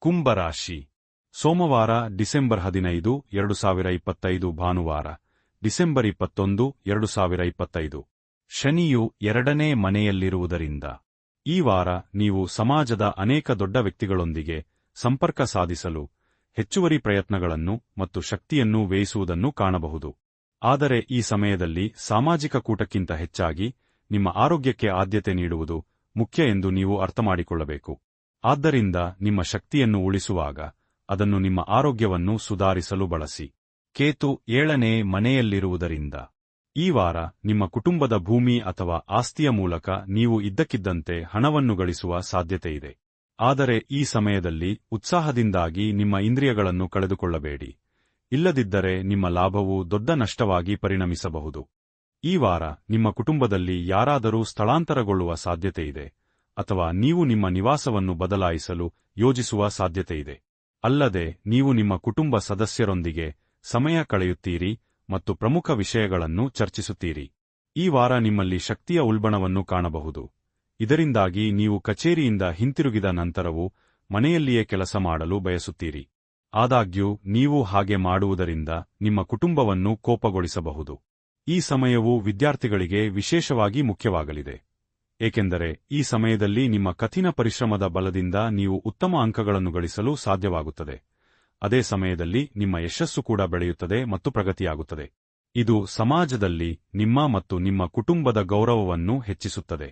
ಕುಂಭರಾಶಿ. ಸೋಮವಾರ ಡಿಸೆಂಬರ್ 15, 2025 ಭಾನುವಾರ ಡಿಸೆಂಬರ್ 21, 2025. ಶನಿಯು 2ನೇ ಮನೆಯಲ್ಲಿರುವುದರಿಂದ ಈ ವಾರ ನೀವು ಸಮಾಜದ ಅನೇಕ ದೊಡ್ಡ ವ್ಯಕ್ತಿಗಳೊಂದಿಗೆ ಸಂಪರ್ಕ ಸಾಧಿಸಲು ಹೆಚ್ಚುವರಿ ಪ್ರಯತ್ನಗಳನ್ನು ಮತ್ತು ಶಕ್ತಿಯನ್ನು ವ್ಯಯಿಸುವುದನ್ನು ಕಾಣಬಹುದು. ಆದರೆ ಈ ಸಮಯದಲ್ಲಿ ಸಾಮಾಜಿಕ ಕೂಟಕ್ಕಿಂತ ಹೆಚ್ಚಾಗಿ ನಿಮ್ಮ ಆರೋಗ್ಯಕ್ಕೆ ಆದ್ಯತೆ ನೀಡುವುದು ಮುಖ್ಯ ಎಂದು ನೀವು ಅರ್ಥಮಾಡಿಕೊಳ್ಳಬೇಕು. ಆದ್ದರಿಂದ ನಿಮ್ಮ ಶಕ್ತಿಯನ್ನು ಉಳಿಸುವಾಗ ಅದನ್ನು ನಿಮ್ಮ ಆರೋಗ್ಯವನ್ನು ಸುಧಾರಿಸಲು ಬಳಸಿ. ಕೇತು 7ನೇ ಮನೆಯಲ್ಲಿರುವುದರಿಂದ ಈ ವಾರ ನಿಮ್ಮ ಕುಟುಂಬದ ಭೂಮಿ ಅಥವಾ ಆಸ್ತಿಯ ಮೂಲಕ ನೀವು ಇದ್ದಕ್ಕಿದ್ದಂತೆ ಹಣವನ್ನು ಗಳಿಸುವ ಸಾಧ್ಯತೆಯಿದೆ. ಆದರೆ ಈ ಸಮಯದಲ್ಲಿ ಉತ್ಸಾಹದಿಂದಾಗಿ ನಿಮ್ಮ ಇಂದ್ರಿಯಗಳನ್ನು ಕಳೆದುಕೊಳ್ಳಬೇಡಿ. ಇಲ್ಲದಿದ್ದರೆ ನಿಮ್ಮ ಲಾಭವು ದೊಡ್ಡ ನಷ್ಟವಾಗಿ ಪರಿಣಮಿಸಬಹುದು. ಈ ವಾರ ನಿಮ್ಮ ಕುಟುಂಬದಲ್ಲಿ ಯಾರಾದರೂ ಸ್ಥಳಾಂತರಗೊಳ್ಳುವ ಸಾಧ್ಯತೆಯಿದೆ ಅಥವಾ ನೀವು ನಿಮ್ಮ ನಿವಾಸವನ್ನು ಬದಲಾಯಿಸಲು ಯೋಜಿಸುವ ಸಾಧ್ಯತೆಯಿದೆ. ಅಲ್ಲದೆ ನೀವು ನಿಮ್ಮ ಕುಟುಂಬ ಸದಸ್ಯರೊಂದಿಗೆ ಸಮಯ ಕಳೆಯುತ್ತೀರಿ ಮತ್ತು ಪ್ರಮುಖ ವಿಷಯಗಳನ್ನು ಚರ್ಚಿಸುತ್ತೀರಿ. ಈ ವಾರ ನಿಮ್ಮಲ್ಲಿ ಶಕ್ತಿಯ ಉಲ್ಬಣವನ್ನು ಕಾಣಬಹುದು. ಇದರಿಂದಾಗಿ ನೀವು ಕಚೇರಿಯಿಂದ ಹಿಂತಿರುಗಿದ ನಂತರವೂ ಮನೆಯಲ್ಲಿಯೇ ಕೆಲಸ ಮಾಡಲು ಬಯಸುತ್ತೀರಿ. ಆದಾಗ್ಯೂ ನೀವು ಹಾಗೆ ಮಾಡುವುದರಿಂದ ನಿಮ್ಮ ಕುಟುಂಬವನ್ನು ಕೋಪಗೊಳಿಸಬಹುದು. ಈ ಸಮಯವು ವಿದ್ಯಾರ್ಥಿಗಳಿಗೆ ವಿಶೇಷವಾಗಿ ಮುಖ್ಯವಾಗಲಿದೆ, ಏಕೆಂದರೆ ಈ ಸಮಯದಲ್ಲಿ ನಿಮ್ಮ ಕಠಿಣ ಪರಿಶ್ರಮದ ಬಲದಿಂದ ನೀವು ಉತ್ತಮ ಅಂಕಗಳನ್ನು ಗಳಿಸಲು ಸಾಧ್ಯವಾಗುತ್ತದೆ. ಅದೇ ಸಮಯದಲ್ಲಿ ನಿಮ್ಮ ಯಶಸ್ಸು ಕೂಡ ಬೆಳೆಯುತ್ತದೆ ಮತ್ತು ಪ್ರಗತಿಯಾಗುತ್ತದೆ. ಇದು ಸಮಾಜದಲ್ಲಿ ನಿಮ್ಮ ಮತ್ತು ನಿಮ್ಮ ಕುಟುಂಬದ ಗೌರವವನ್ನು ಹೆಚ್ಚಿಸುತ್ತದೆ.